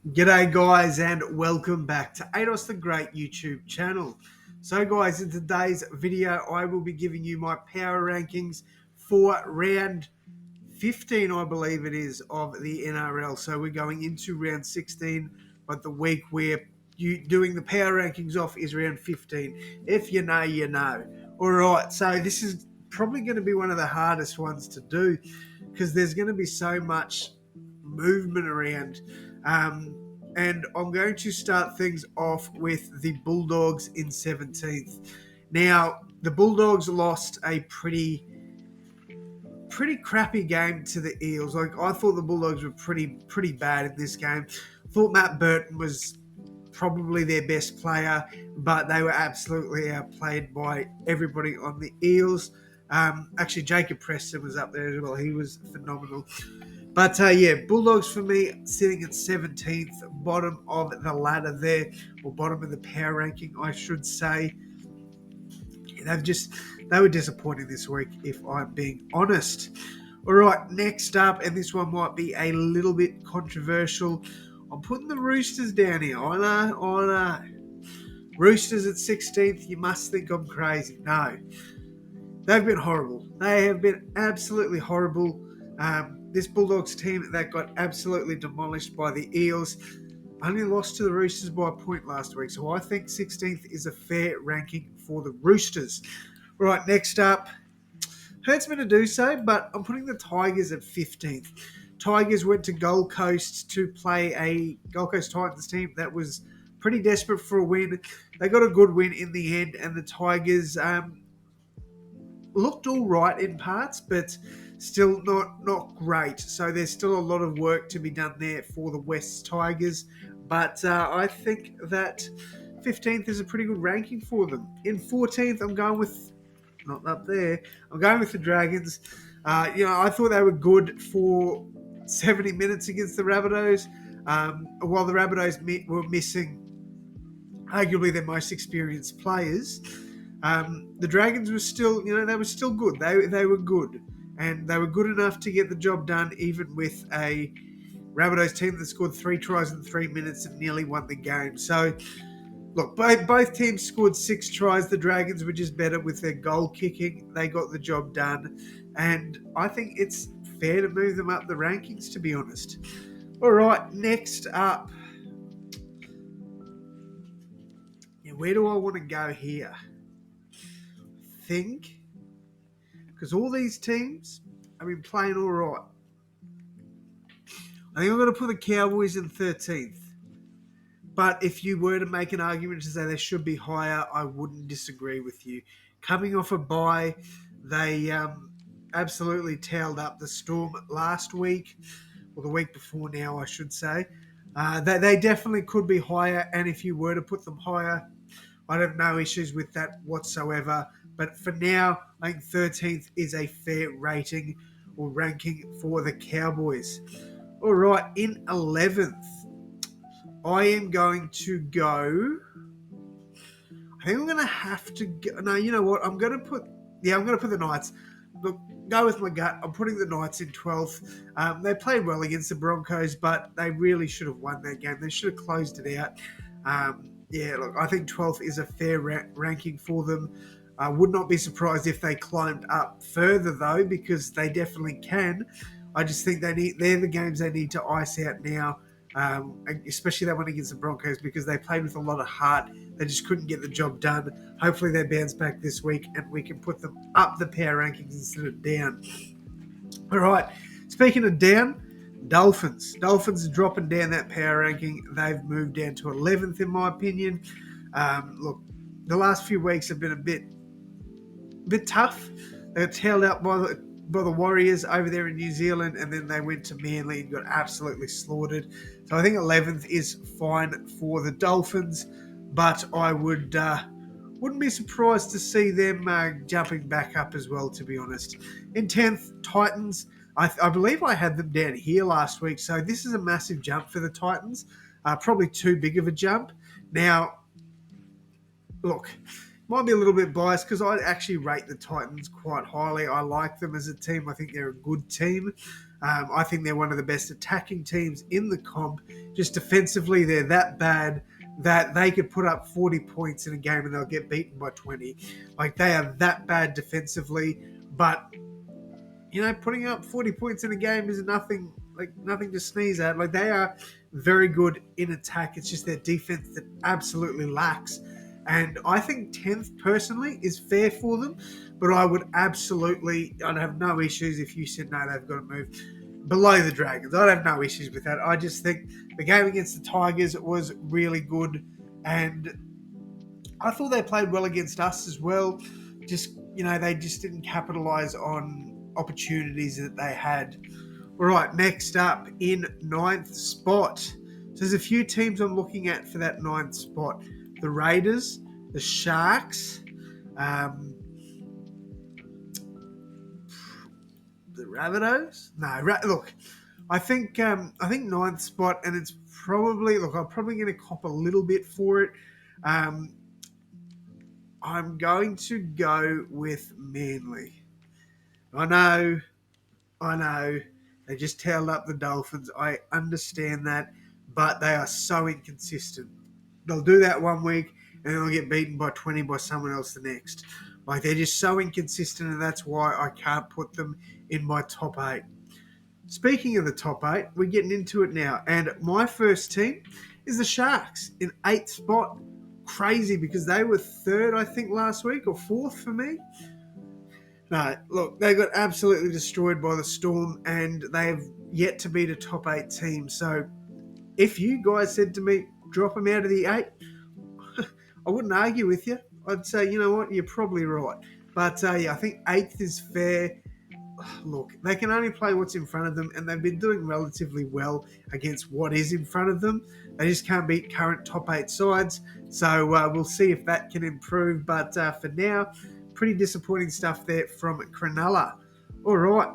G'day guys and welcome back to AdosTheGreat YouTube channel. So guys, in today's video I will be giving you my power rankings for round 15, I believe it is, of the NRL. So we're going into round 16, but the week we're doing the power rankings off is round 15. If you know, you know. Alright, so this is probably going to be one of the hardest ones to do because there's going to be so much movement around. And I'm going to start things off with the Bulldogs in 17th. Now, the Bulldogs lost a pretty crappy game to the Eels. Like, I thought the Bulldogs were pretty bad in this game. Thought Matt Burton was probably their best player, but they were absolutely outplayed by everybody on the Eels. Actually, Jacob Preston was up there as well. He was phenomenal. But Bulldogs for me sitting at 17th, bottom of the ladder there, or bottom of the power ranking, I should say. They were disappointing this week, if I'm being honest. All right, next up, and this one might be a little bit controversial. I'm putting the Roosters down here. I know. Roosters at 16th, you must think I'm crazy. No, they've been horrible. They have been absolutely horrible. This Bulldogs team that got absolutely demolished by the Eels only lost to the Roosters by a point last week. So I think 16th is a fair ranking for the Roosters. Right, next up. Hurts me to do so, but I'm putting the Tigers at 15th. Tigers went to Gold Coast to play a Gold Coast Titans team that was pretty desperate for a win. They got a good win in the end, and the Tigers looked all right in parts, but still not great. So there's still a lot of work to be done there for the West Tigers. But I think that 15th is a pretty good ranking for them. In 14th, I'm going with, not up there, I'm going with the Dragons. I thought they were good for 70 minutes against the Rabbitohs. While the Rabbitohs were missing arguably their most experienced players, the Dragons were still, they were still good. They were good, and they were good enough to get the job done, even with a Rabbitohs team that scored 3 tries in 3 minutes and nearly won the game. So, look, both teams scored 6 tries. The Dragons were just better with their goal kicking. They got the job done, and I think it's fair to move them up the rankings, to be honest. All right, next up. Where do I want to go here? Think, because all these teams have been playing all right. I think I'm going to put the Cowboys in 13th. But if you were to make an argument to say they should be higher, I wouldn't disagree with you. Coming off a bye, they absolutely tailed up the Storm last week, or the week before now, I should say. They definitely could be higher, and if you were to put them higher, I'd have no issues with that whatsoever. But for now, I think 13th is a fair rating or ranking for the Cowboys. All right, in 11th, I am going to go. I think I'm going to have to go. No, you know what? I'm going to put the Knights. Look, go with my gut. I'm putting the Knights in 12th. They played well against the Broncos, but they really should have won that game. They should have closed it out. Look, I think 12th is a fair ranking for them. I would not be surprised if they climbed up further, though, because they definitely can. I just think they're the games they need to ice out now, especially that one against the Broncos, because they played with a lot of heart. They just couldn't get the job done. Hopefully they bounce back this week and we can put them up the power rankings instead of down. All right, speaking of down, Dolphins. Dolphins are dropping down that power ranking. They've moved down to 11th, in my opinion. Look, the last few weeks have been a bit tough. They got tailed out by the Warriors over there in New Zealand, and then they went to Manly and got absolutely slaughtered. So I think 11th is fine for the Dolphins, but I wouldn't be surprised to see them jumping back up as well, to be honest. In 10th, Titans. I believe I had them down here last week, so this is a massive jump for the Titans. Probably too big of a jump. Now, look, might be a little bit biased because I actually rate the Titans quite highly. I like them as a team. I think they're a good team. I think they're one of the best attacking teams in the comp. Just defensively, they're that bad that they could put up 40 points in a game and they'll get beaten by 20. Like, they are that bad defensively, but putting up 40 points in a game is nothing to sneeze at. Like, they are very good in attack. It's just their defense that absolutely lacks. And I think 10th personally is fair for them, but I'd have no issues if you said no, they've got to move below the Dragons. I'd have no issues with that. I just think the game against the Tigers was really good, and I thought they played well against us as well. They just didn't capitalise on opportunities that they had. All right, next up in ninth spot. So there's a few teams I'm looking at for that ninth spot. The Raiders, the Sharks, the Rabbitohs. Look, I think ninth spot, and it's probably I'm probably going to cop a little bit for it. I'm going to go with Manly. I know. They just tailed up the Dolphins. I understand that, but they are so inconsistent. They'll do that one week, and they'll get beaten by 20 by someone else the next. Like, they're just so inconsistent, and that's why I can't put them in my top 8. Speaking of the top 8, we're getting into it now. And my first team is the Sharks in 8th spot. Crazy, because they were 3rd, I think, last week, or 4th for me. No, look, they got absolutely destroyed by the Storm, and they have yet to beat a top 8 team. So if you guys said to me, drop them out of the 8, I wouldn't argue with you. I'd say, you know what, you're probably right. But I think 8th is fair. Look, they can only play what's in front of them, and they've been doing relatively well against what is in front of them. They just can't beat current top 8 sides. So we'll see if that can improve. But for now, pretty disappointing stuff there from Cronulla. All right.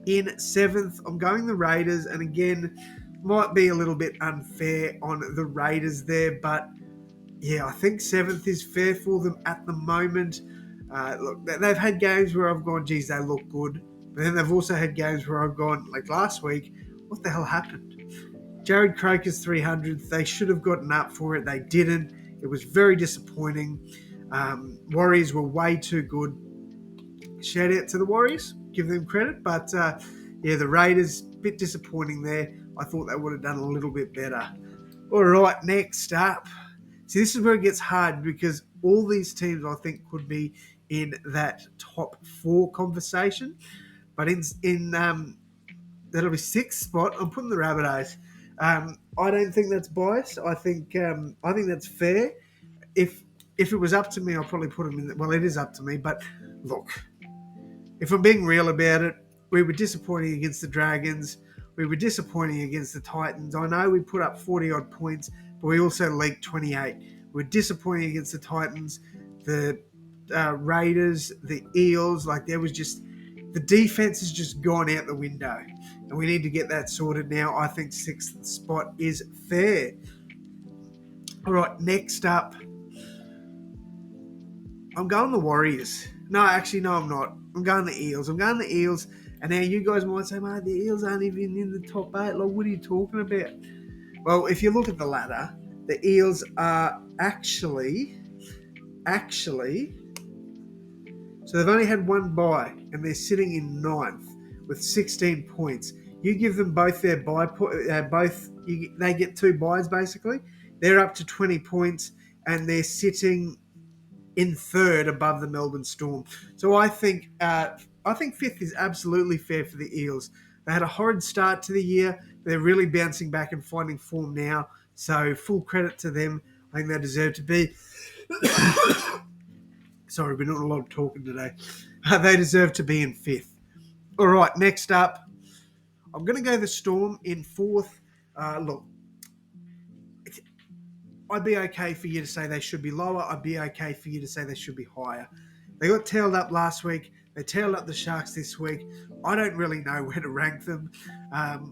In 7th, I'm going the Raiders. And again, might be a little bit unfair on the Raiders there. But yeah, I think 7th is fair for them at the moment. Look, they've had games where I've gone, geez, they look good. But then they've also had games where I've gone, like last week, what the hell happened? Jared Croker's 300th. They should have gotten up for it. They didn't. It was very disappointing. Warriors were way too good. Shout out to the Warriors. Give them credit. But, the Raiders, a bit disappointing there. I thought they would have done a little bit better. All right, next up. See, this is where it gets hard, because all these teams, I think, could be in that top 4 conversation. But in that'll be 6th spot, I'm putting the Rabbitohs. I don't think that's biased. I think that's fair. If it was up to me, I'll probably put them in. Well, it is up to me, but look, if I'm being real about it, we were disappointing against the Dragons. We were disappointing against the Titans. I know we put up 40-odd points, but we also leaked 28. We're disappointing against the Titans, the Raiders, the Eels. Like, there was just... The defense has just gone out the window, and we need to get that sorted now. I think 6th spot is fair. All right, next up, I'm going the Warriors. No, actually, no, I'm not. I'm going the Eels. And now you guys might say, mate, the Eels aren't even in the top 8. Like, what are you talking about? Well, if you look at the ladder, the Eels are actually... So they've only had one bye, and they're sitting in 9th with 16 points. You give them both their bye, they get 2 byes basically. They're up to 20 points, and they're sitting in 3rd above the Melbourne Storm. So I think 5th is absolutely fair for the Eels. They had a horrid start to the year. They're really bouncing back and finding form now. So full credit to them. I think they deserve to be. Sorry, we're not a lot of talking today. They deserve to be in 5th. All right, next up, I'm going to go the Storm in 4th. Look, I'd be okay for you to say they should be lower. I'd be okay for you to say they should be higher. They got tailed up last week. They tailed up the Sharks this week. I don't really know where to rank them.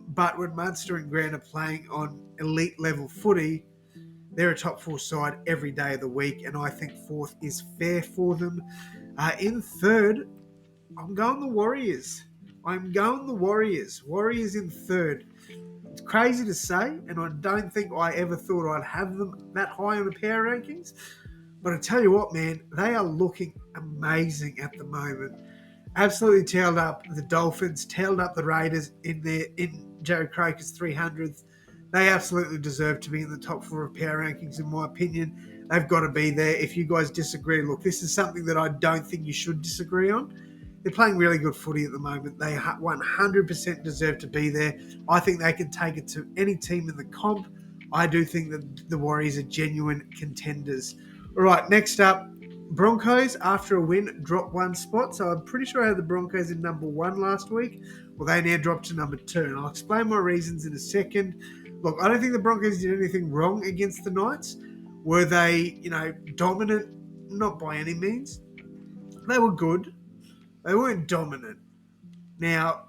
But when Munster and Grant are playing on elite level footy, they're a top 4 side every day of the week, and I think 4th is fair for them. In 3rd, I'm going the Warriors. I'm going the Warriors. Warriors in third. It's crazy to say, and I don't think I ever thought I'd have them that high on the power rankings. But I tell you what, man, they are looking amazing at the moment. Absolutely tailed up the Dolphins, tailed up the Raiders in Jared Croker's 300th. They absolutely deserve to be in the top four of power rankings, in my opinion. They've got to be there. If you guys disagree, look, this is something that I don't think you should disagree on. They're playing really good footy at the moment. They 100% deserve to be there. I think they can take it to any team in the comp. I do think that the Warriors are genuine contenders. All right, next up, Broncos, after a win, dropped one spot. So I'm pretty sure I had the Broncos in number one last week. Well, they now dropped to number two. And I'll explain my reasons in a second. Look, I don't think the Broncos did anything wrong against the Knights. Were they, dominant? Not by any means. They were good. They weren't dominant. Now,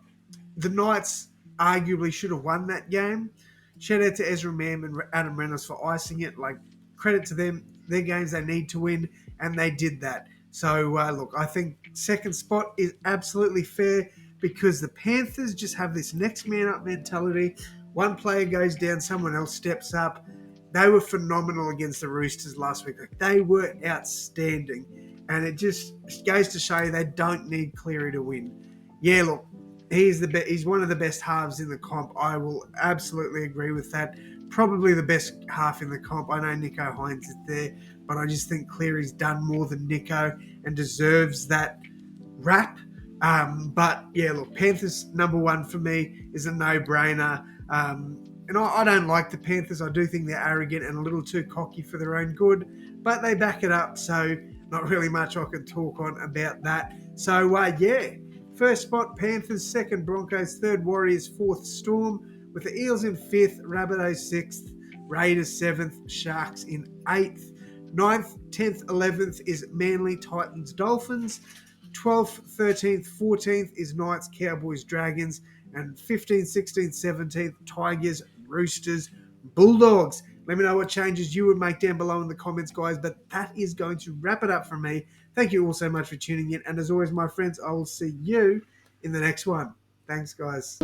the Knights arguably should have won that game. Shout out to Ezra Mam and Adam Reynolds for icing it. Like, credit to them. Their games they need to win, and they did that. So, look, I think second spot is absolutely fair because the Panthers just have this next man up mentality. One player goes down, someone else steps up. They were phenomenal against the Roosters last week. Like, they were outstanding. And it just goes to show you they don't need Cleary to win. Yeah, look, he's one of the best halves in the comp. I will absolutely agree with that. Probably the best half in the comp. I know Nico Hines is there, but I just think Cleary's done more than Nico and deserves that rap. But yeah, look, Panthers number one for me is a no-brainer. And I don't like the Panthers. I do think they're arrogant and a little too cocky for their own good, but they back it up. So not really much I can talk on about that. So yeah, first spot Panthers, second Broncos, third Warriors, fourth Storm, with the Eels in fifth, Rabbitohs sixth, Raiders seventh, Sharks in eighth. 9th, 10th, 11th is Manly, Titans, Dolphins. 12th, 13th, 14th is Knights, Cowboys, Dragons. And 15th, 16th, 17th, Tigers, Roosters, Bulldogs. Let me know what changes you would make down below in the comments, guys. But that is going to wrap it up from me. Thank you all so much for tuning in. And as always, my friends, I will see you in the next one. Thanks, guys.